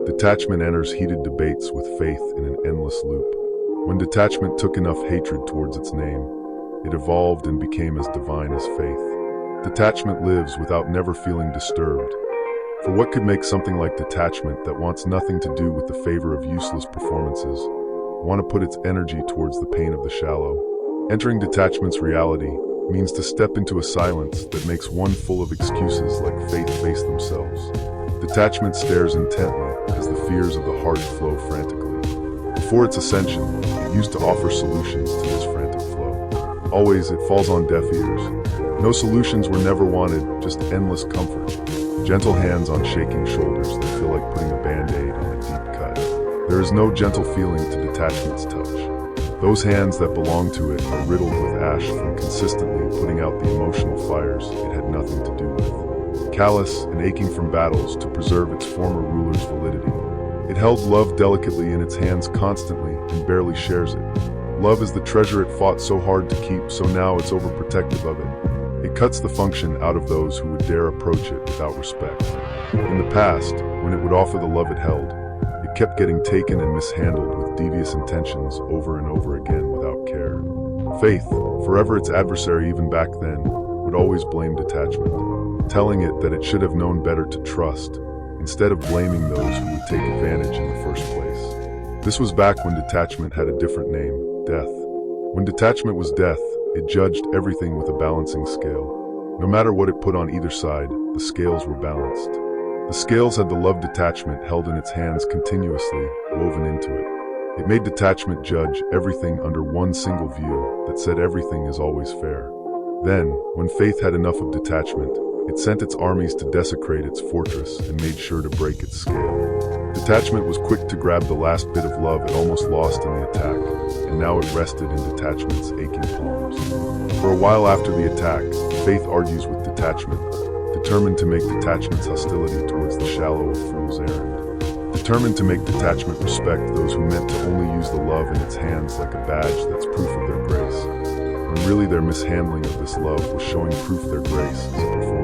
Detachment enters heated debates with Faith in an endless loop. When detachment took enough hatred towards its name, it evolved and became as divine as Faith. Detachment lives without never feeling disturbed. For what could make something like detachment that wants nothing to do with the favor of useless performances want to put its energy towards the pain of the shallow? Entering detachment's reality means to step into a silence that makes one full of excuses like Faith face themselves. Detachment stares intently as the fears of the heart flow frantically. Before its ascension, it used to offer solutions to this frantic flow. Always, it falls on deaf ears. No solutions were never wanted, just endless comfort. Gentle hands on shaking shoulders that feel like putting a band-aid on a deep cut. There is no gentle feeling to detachment's touch. Those hands that belong to it are riddled with ash from consistently putting out the emotional fires it had nothing to do with. Callous and aching from battles to preserve its former ruler's validity. It held love delicately in its hands constantly and barely shares it. Love is the treasure it fought so hard to keep, so now it's overprotective of it. It cuts the function out of those who would dare approach it without respect. In the past, when it would offer the love it held, it kept getting taken and mishandled with devious intentions over and over again without care. Faith, forever its adversary even back then, would always blame detachment, telling it that it should have known better to trust, instead of blaming those who would take advantage in the first place. This was back when detachment had a different name, death. When detachment was death, it judged everything with a balancing scale. No matter what it put on either side, the scales were balanced. The scales had the love detachment held in its hands continuously, woven into it. It made detachment judge everything under one single view that said everything is always fair. Then, when Faith had enough of detachment, it sent its armies to desecrate its fortress and made sure to break its scale. Detachment was quick to grab the last bit of love it almost lost in the attack, and now it rested in detachment's aching palms. For a while after the attack, Faith argues with detachment, determined to make detachment's hostility towards the shallow a fool's errand. Determined to make detachment respect those who meant to only use the love in its hands like a badge that's proof of their grace, when really their mishandling of this love was showing proof their grace is a performance.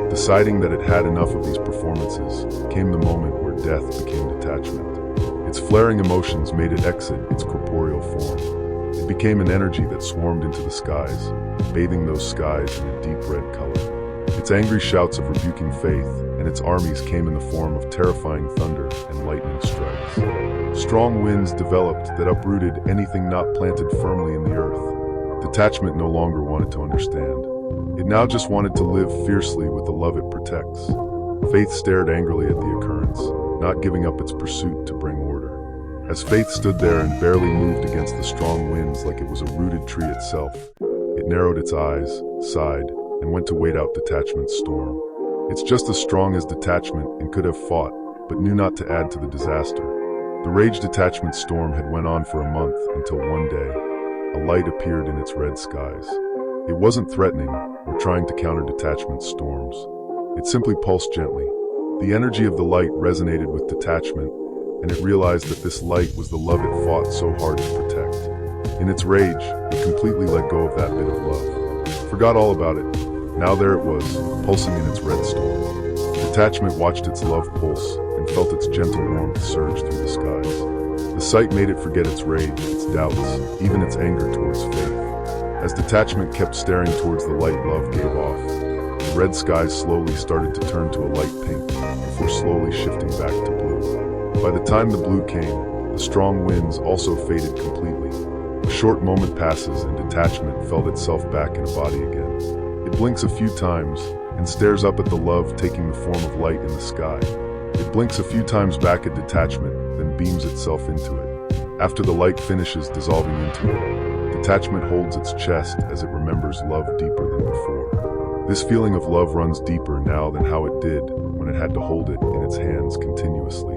Deciding that it had enough of these performances, came the moment where death became detachment. Its flaring emotions made it exit its corporeal form. It became an energy that swarmed into the skies, bathing those skies in a deep red color. Its angry shouts of rebuking Faith and its armies came in the form of terrifying thunder and lightning strikes. Strong winds developed that uprooted anything not planted firmly in the earth. Detachment no longer wanted to understand. It now just wanted to live fiercely with the love it protects. Faith stared angrily at the occurrence, not giving up its pursuit to bring order. As Faith stood there and barely moved against the strong winds like it was a rooted tree itself, it narrowed its eyes, sighed, and went to wait out detachment's storm. It's just as strong as detachment and could have fought, but knew not to add to the disaster. The rage detachment storm had went on for a month until one day, a light appeared in its red skies. It wasn't threatening or trying to counter detachment's storms. It simply pulsed gently. The energy of the light resonated with detachment, and it realized that this light was the love it fought so hard to protect. In its rage, it completely let go of that bit of love. Forgot all about it. Now there it was, pulsing in its red storm. Detachment watched its love pulse and felt its gentle warmth surge through the skies. The sight made it forget its rage, its doubts, even its anger towards Faith. As detachment kept staring towards the light love gave off, the red skies slowly started to turn to a light pink before slowly shifting back to blue. By the time the blue came, the strong winds also faded completely. A short moment passes and detachment felt itself back in a body again. It blinks a few times and stares up at the love taking the form of light in the sky. It blinks a few times back at detachment, then beams itself into it. After the light finishes dissolving into it, detachment holds its chest as it remembers love deeper than before. This feeling of love runs deeper now than how it did when it had to hold it in its hands continuously.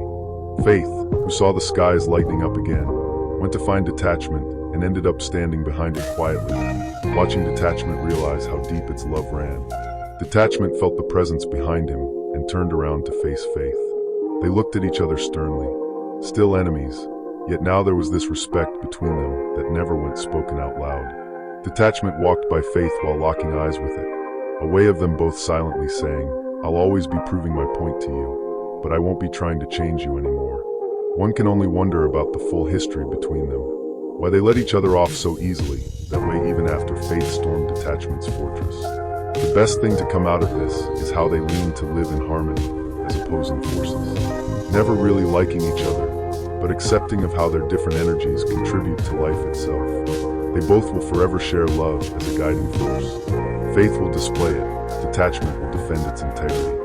Faith, who saw the skies lightening up again, went to find detachment and ended up standing behind it quietly, watching detachment realize how deep its love ran. Detachment felt the presence behind him and turned around to face Faith. They looked at each other sternly, still enemies, yet now there was this respect between them that never went spoken out loud. Detachment walked by Faith while locking eyes with it, a way of them both silently saying, "I'll always be proving my point to you." but I won't be trying to change you anymore. One can only wonder about the full history between them. Why they let each other off so easily, that way even after Faith stormed Detachment's fortress. The best thing to come out of this is how they lean to live in harmony as opposing forces. Never really liking each other, but accepting of how their different energies contribute to life itself. They both will forever share love as a guiding force. Faith will display it, Detachment will defend its integrity.